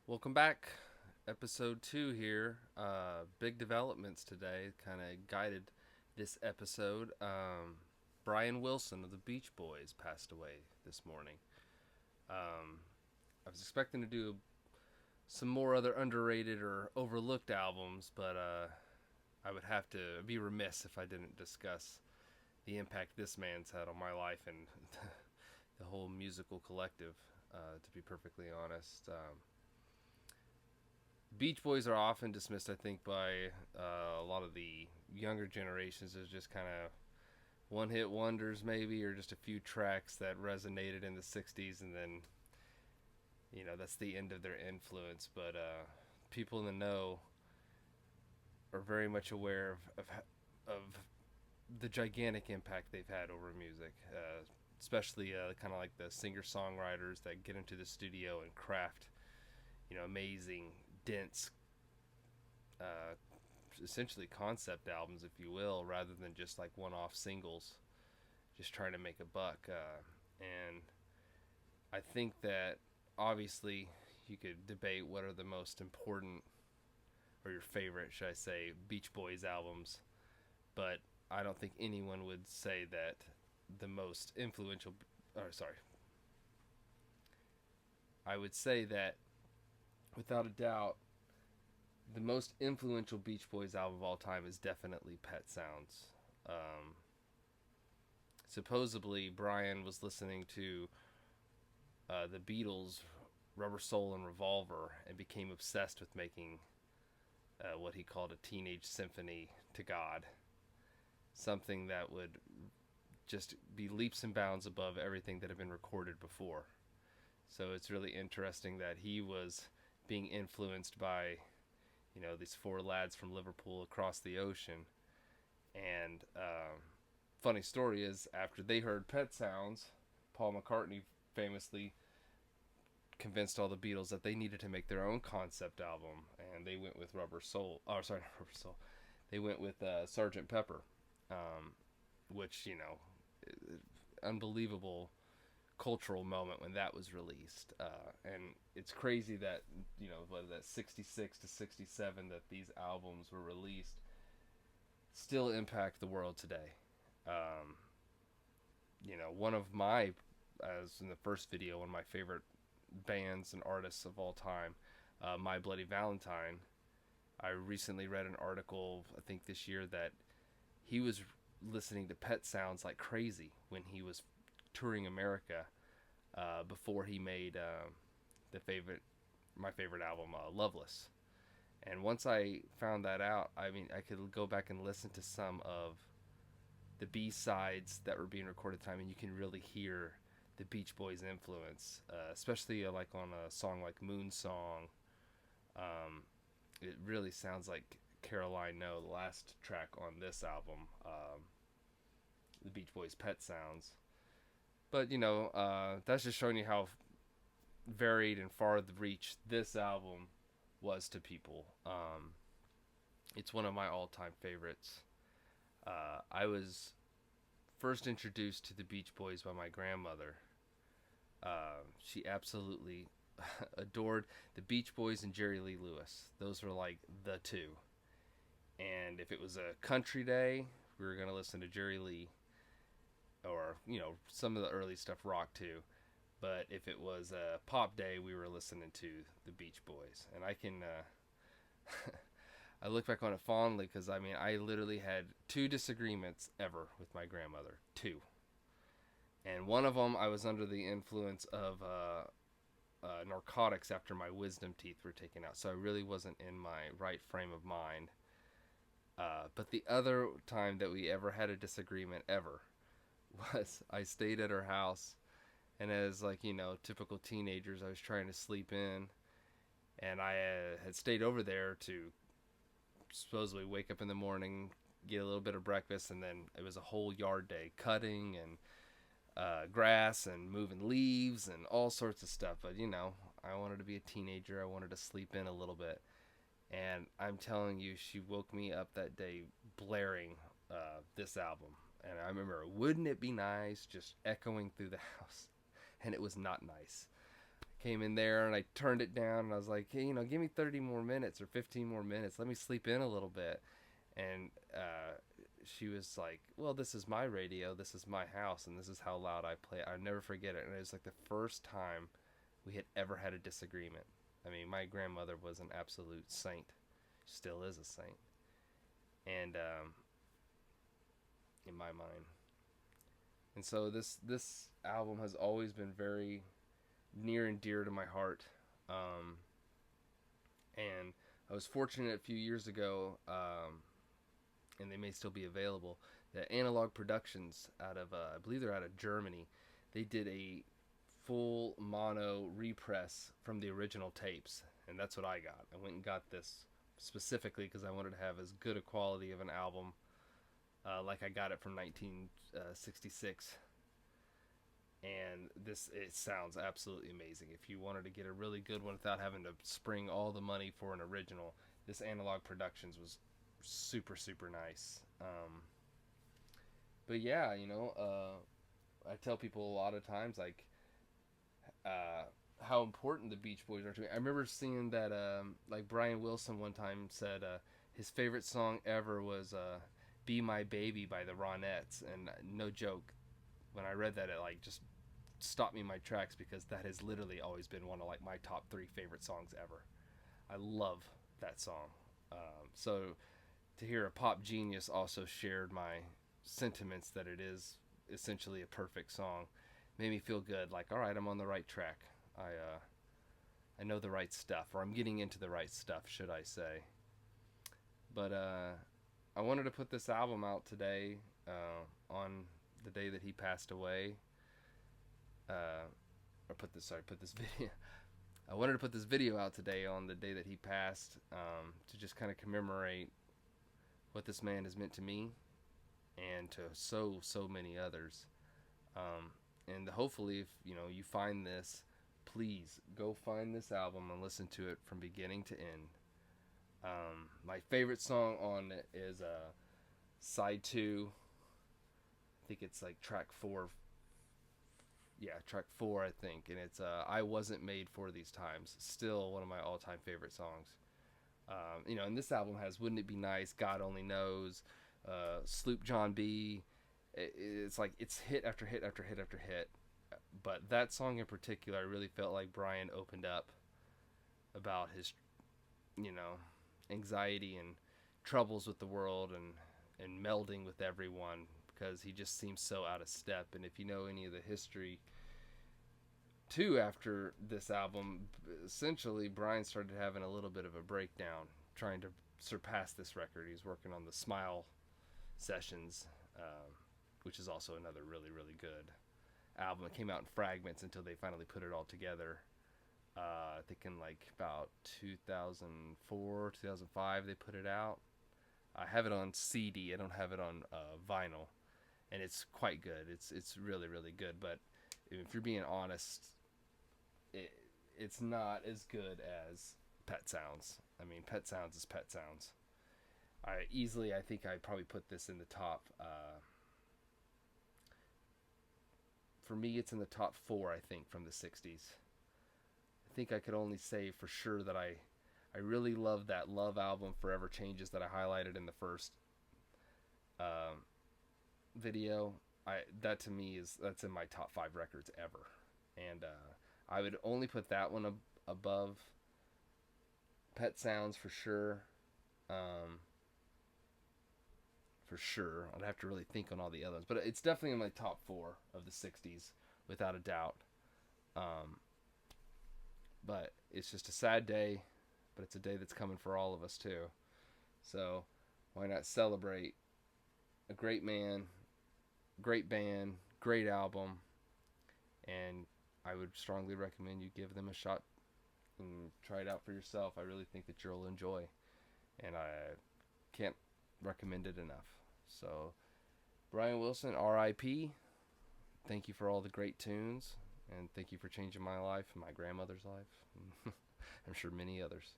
Welcome back. Episode 2 here. Big developments today kind of guided this episode. Brian Wilson of the Beach Boys passed away this morning. Um, I was expecting to do some more other underrated or overlooked albums, but I would have to be remiss if I didn't discuss the impact this man's had on my life and the whole musical collective, to be perfectly honest. Beach Boys are often dismissed, I think, by a lot of the younger generations as just kind of one hit wonders, maybe, or just a few tracks that resonated in the 60s, and then, that's the end of their influence. But people in the know are very much aware of the gigantic impact they've had over music, especially kind of like the singer songwriters that get into the studio and craft, amazing, dense uh, essentially concept albums, if you will, rather than just like one-off singles, just trying to make a buck. And I think that obviously you could debate what are the most important or your favorite, should I say, Beach Boys albums, but I don't think anyone would say that the most influential. Or sorry, I would say that without a doubt, the most influential Beach Boys album of all time is definitely Pet Sounds. Um, Supposedly, Brian was listening to the Beatles' Rubber Soul and Revolver and became obsessed with making what he called a teenage symphony to God. Something that would just be leaps and bounds above everything that had been recorded before. So it's really interesting that he was being influenced by, these four lads from Liverpool across the ocean. And funny story is, after they heard Pet Sounds, Paul McCartney famously convinced all the Beatles that they needed to make their own concept album, and they went with Rubber Soul. Oh, sorry, not Rubber Soul. They went with Sergeant Pepper, um, which unbelievable cultural moment when that was released. And it's crazy that whether that's 66 to 67 that these albums were released still impact the world today. Um, One of my, as in the first video, one of my favorite bands and artists of all time, My Bloody Valentine. I recently read an article, I think this year, that he was listening to Pet Sounds like crazy when he was touring America, before he made my favorite album, Loveless. And once I found that out, I mean, I could go back and listen to some of the B sides that were being recorded at the time, and you can really hear the Beach Boys influence, especially like on a song like Moon Song. It really sounds like Caroline No, the last track on this album, the Beach Boys' Pet Sounds. But that's just showing you how varied and far the reach this album was to people. It's one of my all-time favorites. I was first introduced to the Beach Boys by my grandmother. She absolutely adored the Beach Boys and Jerry Lee Lewis. Those were like the two. And if it was a country day, we were going to listen to Jerry Lee, or some of the early stuff, rock too. But if it was a pop day, we were listening to the Beach Boys. And I can I look back on it fondly because I literally had two disagreements ever with my grandmother. Two. And one of them, I was under the influence of narcotics after my wisdom teeth were taken out. So I really wasn't in my right frame of mind. But the other time that we ever had a disagreement ever was I stayed at her house, and as typical teenagers, I was trying to sleep in, and I had stayed over there to supposedly wake up in the morning, get a little bit of breakfast, and then it was a whole yard day, cutting and grass and moving leaves and all sorts of stuff. But I wanted to be a teenager. I wanted to sleep in a little bit, and I'm telling you, she woke me up that day blaring this album. And I remember, "Wouldn't it be nice?" just echoing through the house, and it was not nice. came in there and I turned it down and I was like, hey, give me 30 more minutes or 15 more minutes. Let me sleep in a little bit. And she was like, well, this is my radio. This is my house. And this is how loud I play. I'll never forget it. And it was like the first time we had ever had a disagreement. I mean, my grandmother was an absolute saint. She still is a saint. And in my mind. And so this album has always been very near and dear to my heart. And I was fortunate a few years ago, and they may still be available, that Analog Productions out of, I believe they're out of Germany, they did a full mono repress from the original tapes. And that's what I got. I went and got this specifically because I wanted to have as good a quality of an album like I got it from 1966. And it sounds absolutely amazing. If you wanted to get a really good one without having to spring all the money for an original, this Analog Productions was super, super nice. But yeah, I tell people a lot of times, like, how important the Beach Boys are to me. I remember seeing that, like, Brian Wilson one time said his favorite song ever was Be My Baby by the Ronettes. And no joke, when I read that, it, like, just stopped me in my tracks, because that has literally always been one of, like, my top 3 favorite songs ever. I love that song. So to hear a pop genius also shared my sentiments that it is essentially a perfect song made me feel good. Like, all right, I'm on the right track. I know the right stuff, or I'm getting into the right stuff, should I say. But I wanted to put this album out today on the day that he passed away. Put this video. I wanted to put this video out today on the day that he passed, to just kind of commemorate what this man has meant to me and to so many others. And hopefully, if you find this, please go find this album and listen to it from beginning to end. My favorite song on it is side 2. I think it's like track 4. Yeah, track 4, I think. And it's I Wasn't Made for These Times. Still one of my all-time favorite songs. And this album has Wouldn't It Be Nice, God Only Knows, Sloop John B. It's like it's hit after hit after hit after hit. But that song in particular, I really felt like Brian opened up about his, anxiety and troubles with the world and melding with everyone, because he just seems so out of step. And if you know any of the history too, after this album, essentially Brian started having a little bit of a breakdown trying to surpass this record. He's working on the Smile sessions, which is also another really, really good album. It came out in fragments until they finally put it all together. I think in like about 2004, 2005 they put it out. I have it on CD. I don't have it on vinyl, and it's quite good. It's really, really good. But if you're being honest, it's not as good as Pet Sounds. I mean, Pet Sounds is Pet Sounds. I think I'd probably put this in the top. For me, it's in the top 4, I think, from the 60s. I think I could only say for sure that I really love that Love album, Forever Changes, that I highlighted in the first video. That to me that's in my top 5 records ever. And I would only put that one above Pet Sounds for sure. For sure. I'd have to really think on all the others. But it's definitely in my top 4 of the 60s, without a doubt. But it's just a sad day, but it's a day that's coming for all of us too. So why not celebrate a great man, great band, great album, and I would strongly recommend you give them a shot and try it out for yourself. I really think that you'll enjoy, and I can't recommend it enough. So Brian Wilson, R.I.P. Thank you for all the great tunes, and thank you for changing my life and my grandmother's life. I'm sure many others.